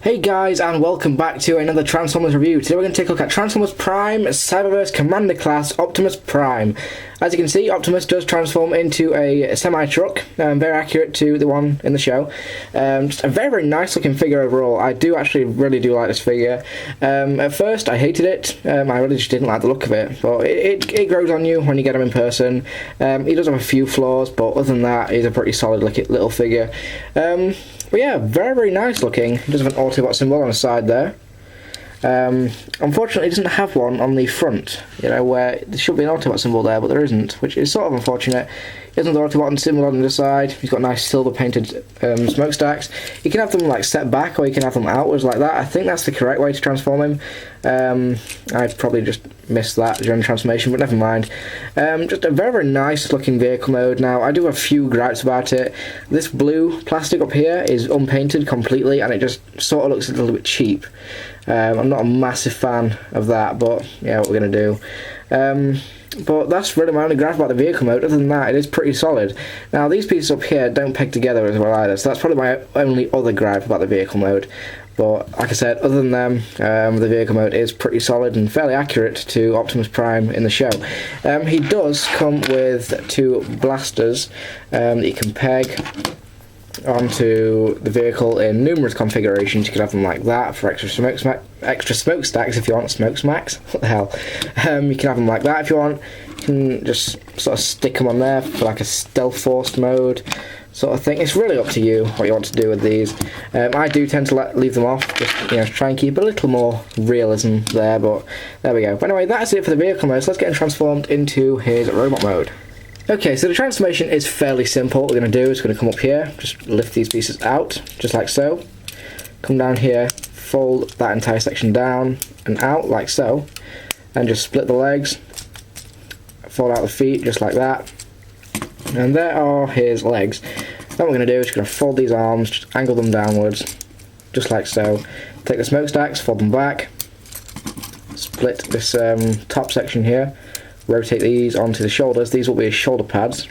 Hey guys, and welcome back to another Transformers review. Today we're going to take a look at Transformers Prime Cyberverse Commander Class Optimus Prime. As you can see, Optimus does transform into a semi-truck, very accurate to the one in the show. Just a very, very nice looking figure overall. I really do like this figure. At first I hated it, I really just didn't like the look of it, but it grows on you when you get him in person. He does have a few flaws, but other than that, he's a pretty solid little figure. But yeah, very, very nice looking. He does have an Autobot symbol on the side there. Unfortunately, it doesn't have one on the front, where there should be an Autobot symbol there, but there isn't, which is sort of unfortunate. He has another Autobot symbol on the side. He's got nice silver painted smokestacks. You can have them set back, or you can have them outwards like that. I think that's the correct way to transform him. I probably just missed that during the transformation, but never mind. Just a very, very nice looking vehicle mode. Now, I do have a few gripes about it. This blue plastic up here is unpainted completely, and it just sort of looks a little bit cheap. I'm not a massive fan of that, but yeah, what we're going to do. But that's really my only gripe about the vehicle mode. Other than that, it is pretty solid. Now, these pieces up here don't peg together as well either, so that's probably my only other gripe about the vehicle mode. But like I said, other than them, the vehicle mode is pretty solid and fairly accurate to Optimus Prime in the show. He does come with two blasters that you can peg onto the vehicle in numerous configurations. You could have them like that for extra smokestacks if you want smoke smacks. What the hell? You can have them like that if you want. You can just sort of stick them on there for like a stealth force mode sort of thing. It's really up to you what you want to do with these. I do tend to leave them off, just try and keep a little more realism there, but there we go. But anyway, that's it for the vehicle mode, so let's get him transformed into his robot mode. Okay, so the transformation is fairly simple. What we're going to do is we're going to come up here, just lift these pieces out, just like so. Come down here, fold that entire section down and out, like so. And just split the legs, fold out the feet, just like that. And there are his legs. Now what we're going to do is we're going to fold these arms, just angle them downwards, just like so. Take the smokestacks, fold them back, split this top section here. Rotate these onto the shoulders. These will be his shoulder pads,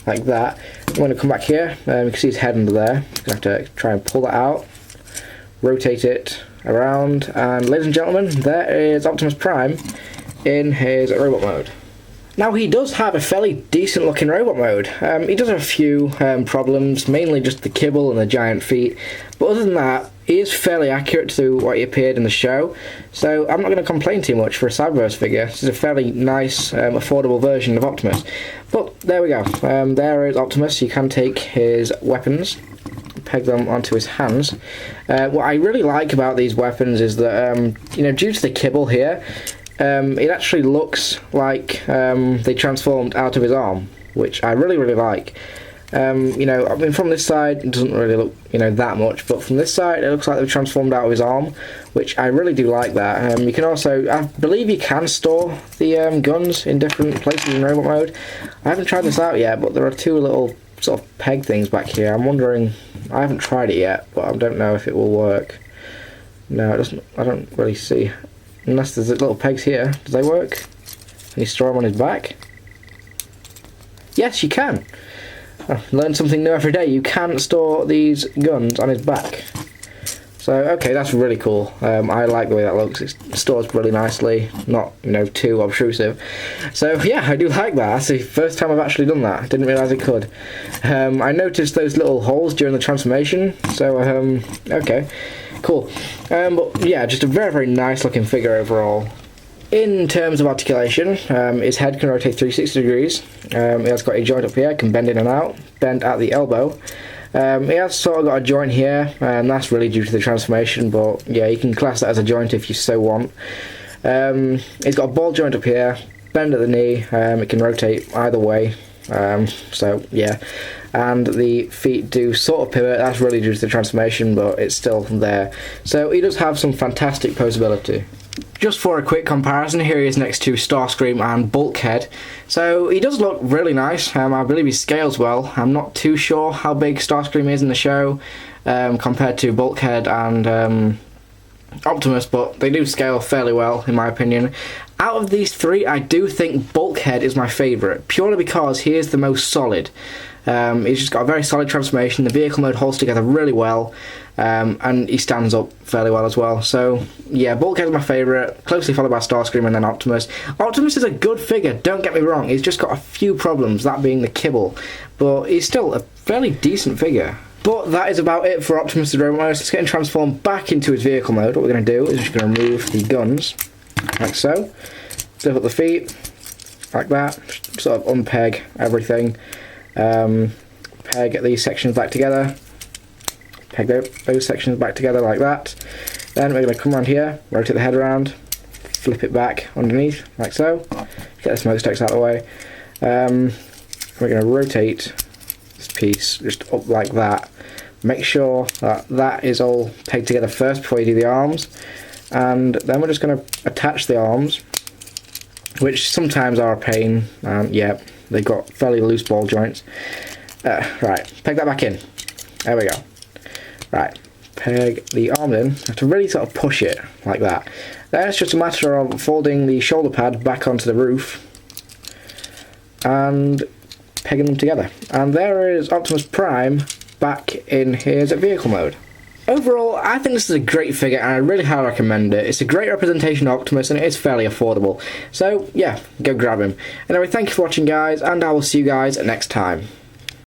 like that. I'm going to come back here. You can see his head under there. I'm going to have to try and pull that out. Rotate it around. And ladies and gentlemen, there is Optimus Prime in his robot mode. Now, he does have a fairly decent looking robot mode. He does have a few problems, mainly just the kibble and the giant feet. But other than that, he is fairly accurate to what he appeared in the show, so I'm not going to complain too much for a Cyberverse figure. This is a fairly nice, affordable version of Optimus. But there we go. There is Optimus. You can take his weapons, peg them onto his hands. What I really like about these weapons is that, due to the kibble here, it actually looks like they transformed out of his arm, which I really, really like. From this side it doesn't really look, that much, but from this side it looks like they've transformed out of his arm, which I really do like that. You can also, I believe you can store the guns in different places in robot mode. I haven't tried this out yet, but there are two little sort of peg things back here. I'm wondering, I haven't tried it yet, but I don't know if it will work. No, it doesn't. I don't really see, unless there's little pegs here. Do they work? Can you store them on his back? Yes, you can. Learn something new every day. You can store these guns on his back. So, okay, that's really cool. I like the way that looks. It stores really nicely, not, too obtrusive. So, yeah, I do like that. That's the first time I've actually done that. Didn't realise it could. I noticed those little holes during the transformation. So, okay, cool. But, yeah, just a very, very nice looking figure overall. In terms of articulation, his head can rotate 360 degrees. He has got a joint up here, can bend in and out, bend at the elbow. He has sort of got a joint here, and that's really due to the transformation, but yeah, you can class that as a joint if you so want. He's got a ball joint up here, bend at the knee, it can rotate either way, so yeah. And the feet do sort of pivot, that's really due to the transformation, but it's still there. So he does have some fantastic posability. Just for a quick comparison, here he is next to Starscream and Bulkhead. So he does look really nice. I believe he scales well. I'm not too sure how big Starscream is in the show compared to Bulkhead and Optimus, but they do scale fairly well in my opinion. Out of these three, I do think Bulkhead is my favourite, purely because he is the most solid. He's just got a very solid transformation. The vehicle mode holds together really well, and he stands up fairly well as well. So yeah, Bulkhead's my favourite, closely followed by Starscream and then Optimus. Optimus is a good figure, don't get me wrong. He's just got a few problems, that being the kibble, but he's still a fairly decent figure. But that is about it for Optimus the Robot Mode. So let's get him transformed back into his vehicle mode. What we're going to do is just going to remove the guns, like so. Lift up the feet, like that. Sort of unpeg everything. Peg these sections back together. Peg those sections back together like that. Then we're going to come around here, rotate the head around, flip it back underneath, like so. Get the smokestacks out of the way. We're going to rotate this piece just up like that. Make sure that that is all pegged together first before you do the arms, and then we're just going to attach the arms, which sometimes are a pain. Yeah, they've got fairly loose ball joints. Right, peg that back in. There we go. Right, peg the arm in. Have to really sort of push it like that. Then it's just a matter of folding the shoulder pad back onto the roof and pegging them together. And there is Optimus Prime back in his vehicle mode. Overall, I think this is a great figure and I really highly recommend it. It's a great representation of Optimus and it is fairly affordable. So yeah, go grab him. Anyway, thank you for watching guys, and I will see you guys next time.